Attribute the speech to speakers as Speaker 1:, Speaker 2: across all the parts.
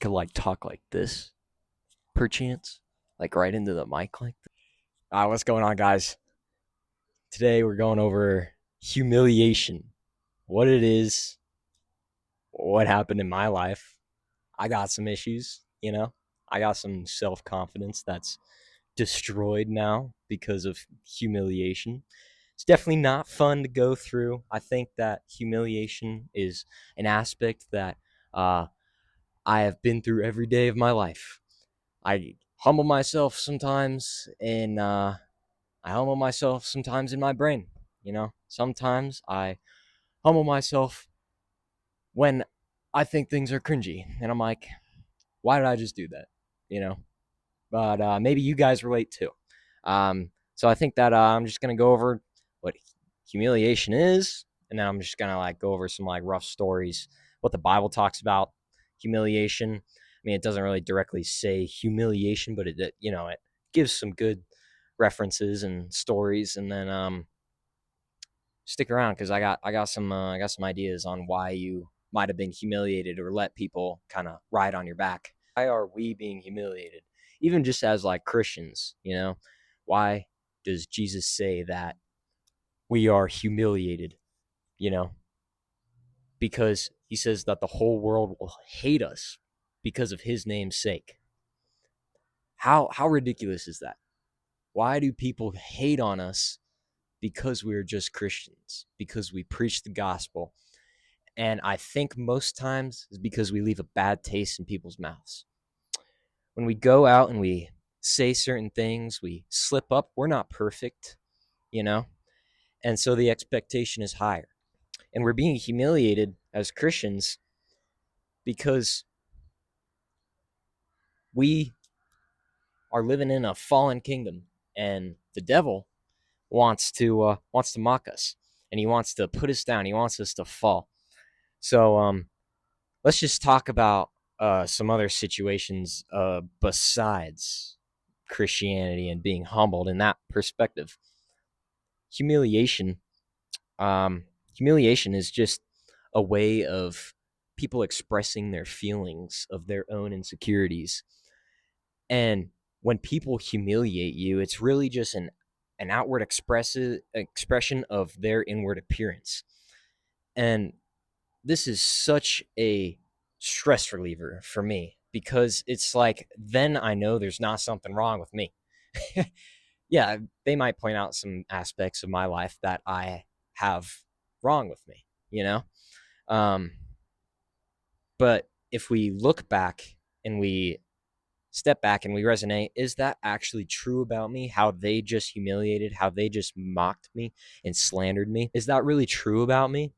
Speaker 1: could like talk like this, perchance, like right into the mic like this. What's going on, guys? Today we're going over humiliation, what it is, what happened in my life. I got some issues, I got some self confidence that's destroyed now because of humiliation. It's definitely not fun to go through. I think that humiliation is an aspect that uh, I have been through every day of my life. I humble myself sometimes, and I humble myself sometimes in my brain. Sometimes I humble myself when I think things are cringy, and I'm like, why did I just do that? You know, but maybe you guys relate too. So I think that I'm just gonna go over what humiliation is, and then I'm just gonna like go over some like rough stories, what the Bible talks about humiliation. I mean, it doesn't really directly say humiliation, but it gives some good references and stories, and then stick around because I got some ideas on why you might have been humiliated or let people kind of ride on your back. Why are we being humiliated? Even just as like Christians, why does Jesus say that we are humiliated? You know, because he says that the whole world will hate us because of his name's sake. How ridiculous is that? Why do people hate on us because we're just Christians? Because we preach the gospel. And I think most times is because we leave a bad taste in people's mouths. When we go out and we say certain things, we slip up, we're not perfect, you know? And so the expectation is higher. And we're being humiliated as Christians because we are living in a fallen kingdom, and the devil wants to mock us, and he wants to put us down. He wants us to fall. So let's just talk about some other situations besides Christianity and being humbled in that perspective. Humiliation, um, humiliation is just a way of people expressing their feelings of their own insecurities. And when people humiliate you, it's really just an outward expression of their inward appearance. And this is such a stress reliever for me because it's like then I know there's not something wrong with me. Yeah, they might point out some aspects of my life that I have wrong with me, you know? Um, but if we look back and we step back and we resonate, is that actually true about me? How they just humiliated, how they just mocked me and slandered me? Is that really true about me?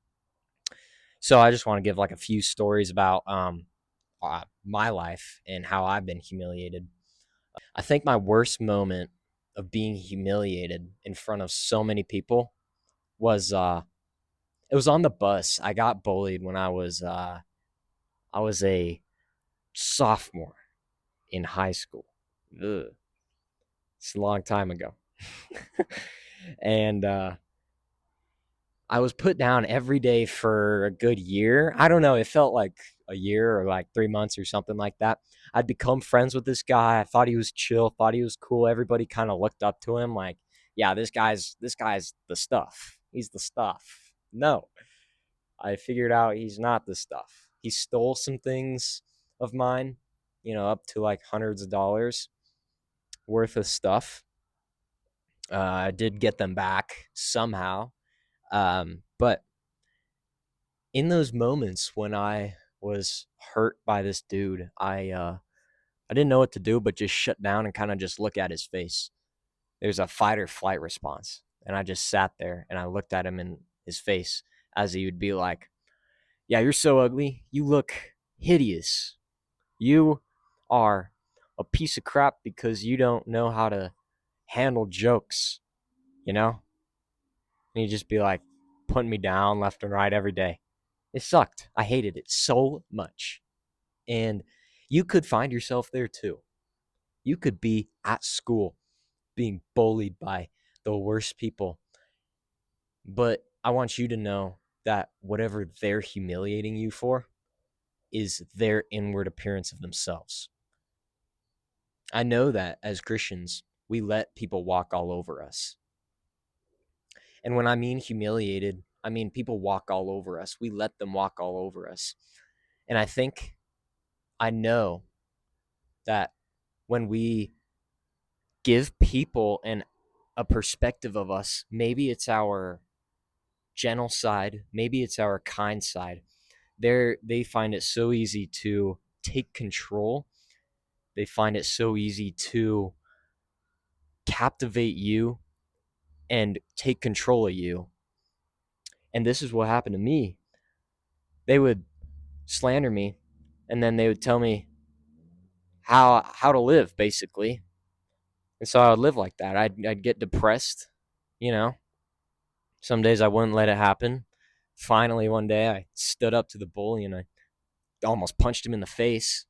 Speaker 1: So I just want to give like a few stories about my life and how I've been humiliated. I think my worst moment of being humiliated in front of so many people was it was on the bus. I got bullied when I was a sophomore in high school. Ugh, it's a long time ago. And I was put down every day for a good year. I don't know. It felt like a year or like 3 months or something like that. I'd become friends with this guy. I thought he was chill, thought he was cool. Everybody kind of looked up to him like, yeah, this guy's the stuff. He's the stuff. No, I figured out he's not the stuff. He stole some things of mine, up to like hundreds of dollars worth of stuff. I did get them back somehow. But in those moments when I was hurt by this dude, I didn't know what to do but just shut down and kind of just look at his face. There's a fight or flight response, and I just sat there and I looked at him in his face as he would be like, "Yeah, you're so ugly. You look hideous. You are a piece of crap because you don't know how to handle jokes, you know?" And he'd just be like putting me down left and right every day. It sucked. I hated it so much. And you could find yourself there too. You could be at school being bullied by the worst people. But I want you to know that whatever they're humiliating you for, is their inward appearance of themselves. I know that as Christians, we let people walk all over us. And when I mean humiliated, I mean people walk all over us. We let them walk all over us. And I know that when we give people a perspective of us, maybe it's our gentle side, maybe it's our kind side. They find it so easy to take control. They find it so easy to captivate you and take control of you. And this is what happened to me. They would slander me, and then they would tell me how to live, basically. And so I would live like that. I'd get depressed, you know. Some days I wouldn't let it happen. Finally, one day I stood up to the bully and I almost punched him in the face.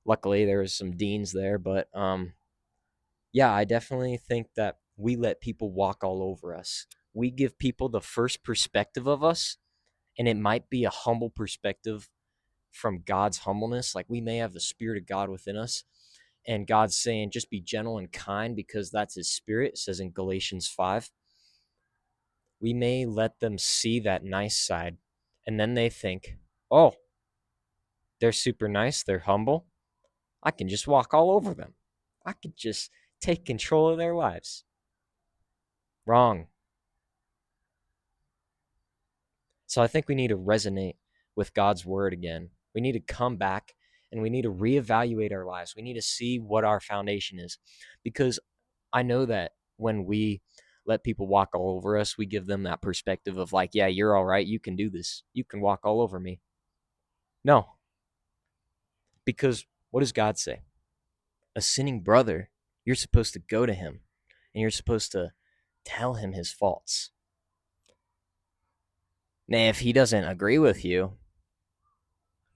Speaker 1: Luckily, there was some deans there, but yeah, I definitely think that we let people walk all over us. We give people the first perspective of us, and it might be a humble perspective from God's humbleness. Like we may have the Spirit of God within us, and God's saying, just be gentle and kind because that's His Spirit, it says in Galatians 5. We may let them see that nice side, and then they think, oh, they're super nice, they're humble. I can just walk all over them. I could just take control of their lives. Wrong. So I think we need to resonate with God's word again. We need to come back and we need to reevaluate our lives. We need to see what our foundation is. Because I know that when we let people walk all over us, we give them that perspective of like, yeah, you're all right. You can do this. You can walk all over me. No, because what does God say? A sinning brother, you're supposed to go to him and you're supposed to tell him his faults. Now, if he doesn't agree with you,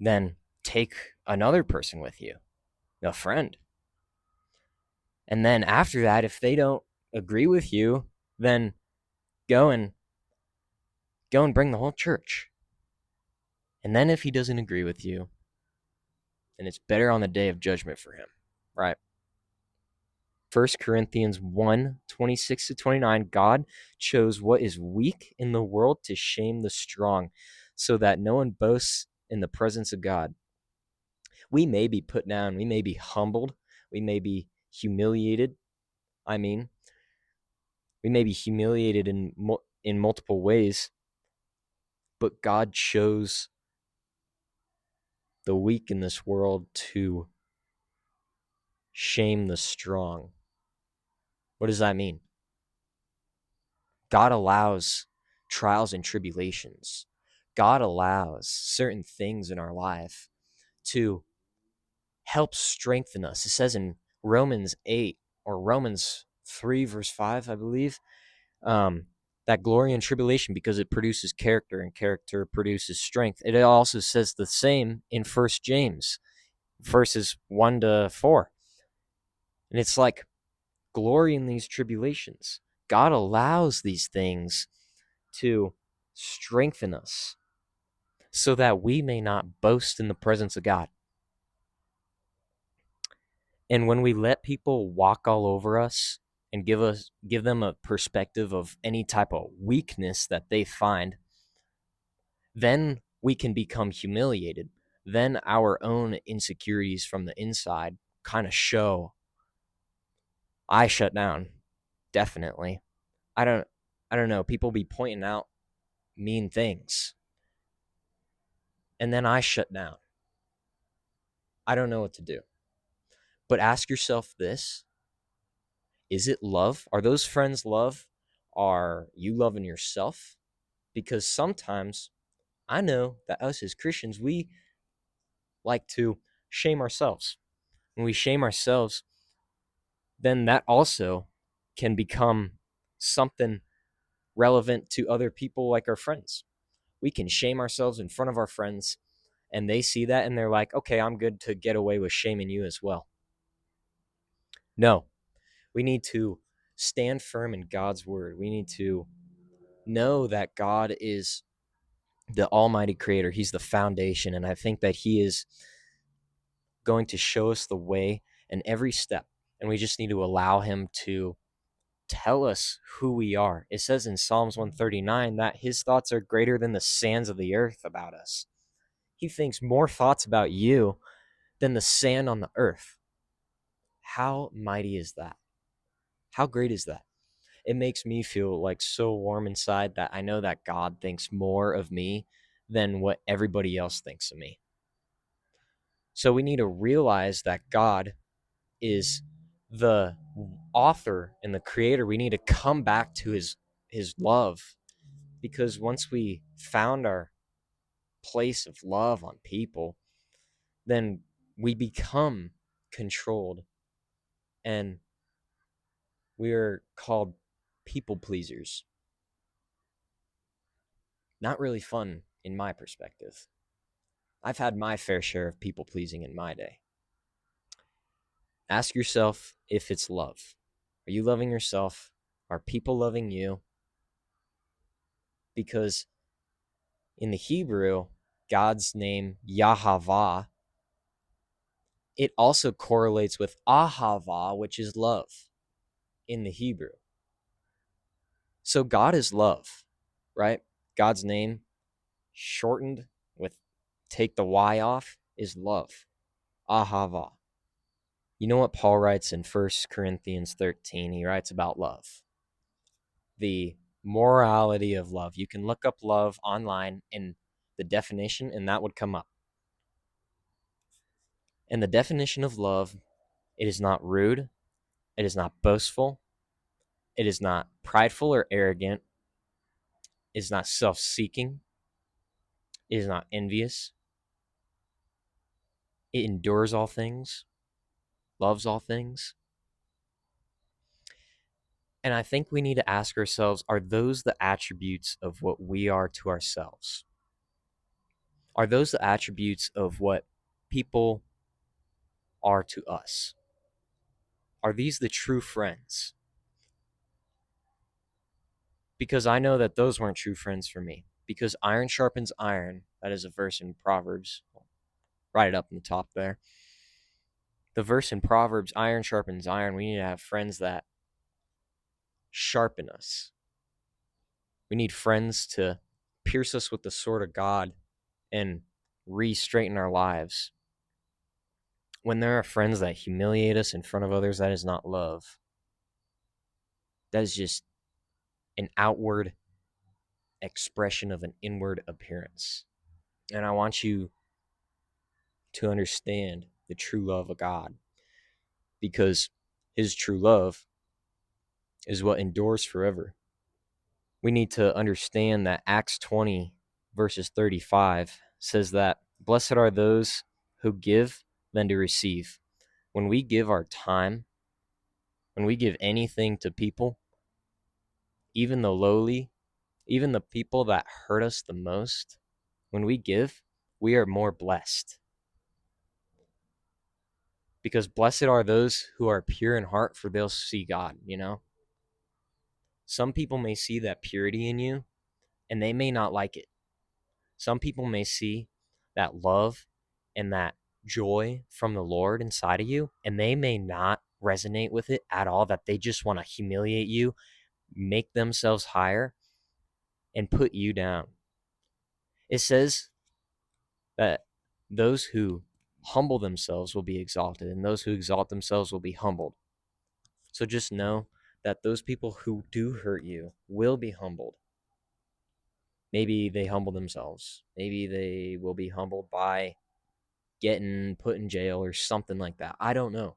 Speaker 1: then take another person with you, a friend. And then after that, if they don't agree with you, then go and bring the whole church. And then if he doesn't agree with you, then it's better on the day of judgment for him, right? 1 Corinthians 1:26-29, God chose what is weak in the world to shame the strong, so that no one boasts in the presence of God. We may be put down, we may be humbled, we may be humiliated. We may be humiliated in multiple ways, but God chose the weak in this world to shame the strong. What does that mean? God allows trials and tribulations. God allows certain things in our life to help strengthen us. It says in Romans 8 or Romans 3, verse 5, I believe, that glory and tribulation because it produces character and character produces strength. It also says the same in 1 James, verses 1-4. And it's like, glory in these tribulations. God allows these things to strengthen us so that we may not boast in the presence of God. And when we let people walk all over us and give them a perspective of any type of weakness that they find, then we can become humiliated. Then our own insecurities from the inside kind of show. I shut down, definitely. I don't know. People be pointing out mean things, and then I shut down. I don't know what to do. But ask yourself this: is it love? Are those friends love? Are you loving yourself? Because sometimes I know that us as Christians, we like to shame ourselves. When we shame ourselves, then that also can become something relevant to other people like our friends. We can shame ourselves in front of our friends, and they see that and they're like, okay, I'm good to get away with shaming you as well. No, we need to stand firm in God's word. We need to know that God is the Almighty Creator. He's the foundation. And I think that He is going to show us the way in every step. And we just need to allow Him to tell us who we are. It says in Psalms 139 that His thoughts are greater than the sands of the earth about us. He thinks more thoughts about you than the sand on the earth. How mighty is that? How great is that? It makes me feel like so warm inside that I know that God thinks more of me than what everybody else thinks of me. So we need to realize that God is the author and the creator. We need to come back to his love, because once we found our place of love on people, then we become controlled, and we are called people pleasers. Not really fun in my perspective. I've had my fair share of people pleasing in my day. Ask yourself if it's love. Are you loving yourself? Are people loving you? Because in the Hebrew, God's name, Yahavah, it also correlates with Ahava, which is love in the Hebrew. So God is love, right? God's name, shortened with take the Y off, is love. Ahava. You know what Paul writes in 1 Corinthians 13? He writes about love, the morality of love. You can look up love online in the definition, and that would come up. And the definition of love, it is not rude, it is not boastful, it is not prideful or arrogant, it is not self-seeking, it is not envious, it endures all things, loves all things. And I think we need to ask ourselves, are those the attributes of what we are to ourselves? Are those the attributes of what people are to us? Are these the true friends? Because I know that those weren't true friends for me. Because iron sharpens iron. That is a verse in Proverbs. I'll write it up in the top there. The verse in Proverbs, iron sharpens iron. We need to have friends that sharpen us. We need friends to pierce us with the sword of God and re-straighten our lives. When there are friends that humiliate us in front of others, that is not love. That is just an outward expression of an inward appearance. And I want you to understand the true love of God, because His true love is what endures forever. We need to understand that Acts 20, verses 35 says that blessed are those who give than to receive. When we give our time, when we give anything to people, even the lowly, even the people that hurt us the most, when we give, we are more blessed. Because blessed are those who are pure in heart, for they'll see God, you know? Some people may see that purity in you, and they may not like it. Some people may see that love and that joy from the Lord inside of you, and they may not resonate with it at all, that they just want to humiliate you, make themselves higher, and put you down. It says that those who humble themselves will be exalted, and those who exalt themselves will be humbled. So just know that those people who do hurt you will be humbled. Maybe they humble themselves. Maybe they will be humbled by getting put in jail or something like that. I don't know.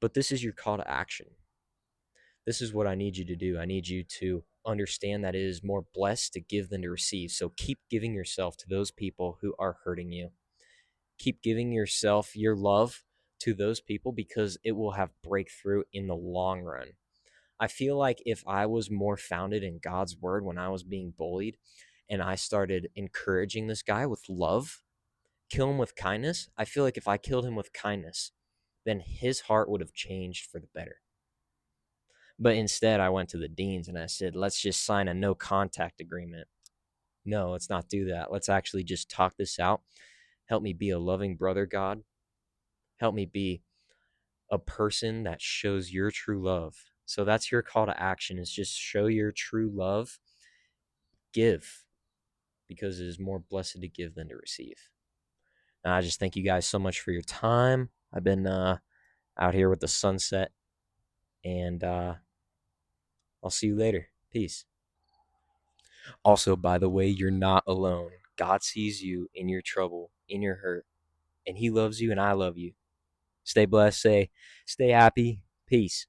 Speaker 1: But this is your call to action. This is what I need you to do. I need you to understand that it is more blessed to give than to receive. So keep giving yourself to those people who are hurting you. Keep giving yourself your love to those people, because it will have breakthrough in the long run. I feel like if I was more founded in God's word when I was being bullied, and I started encouraging this guy with love, kill him with kindness, I feel like if I killed him with kindness, then his heart would have changed for the better. But instead, I went to the deans and I said, let's just sign a no contact agreement. No, let's not do that. Let's actually just talk this out. Help me be a loving brother, God. Help me be a person that shows your true love. So that's your call to action, is just show your true love. Give, because it is more blessed to give than to receive. And I just thank you guys so much for your time. I've been out here with the sunset, and I'll see you later. Peace. Also, by the way, you're not alone. God sees you in your trouble, in your hurt, and He loves you, and I love you. Stay blessed. Stay happy. Peace.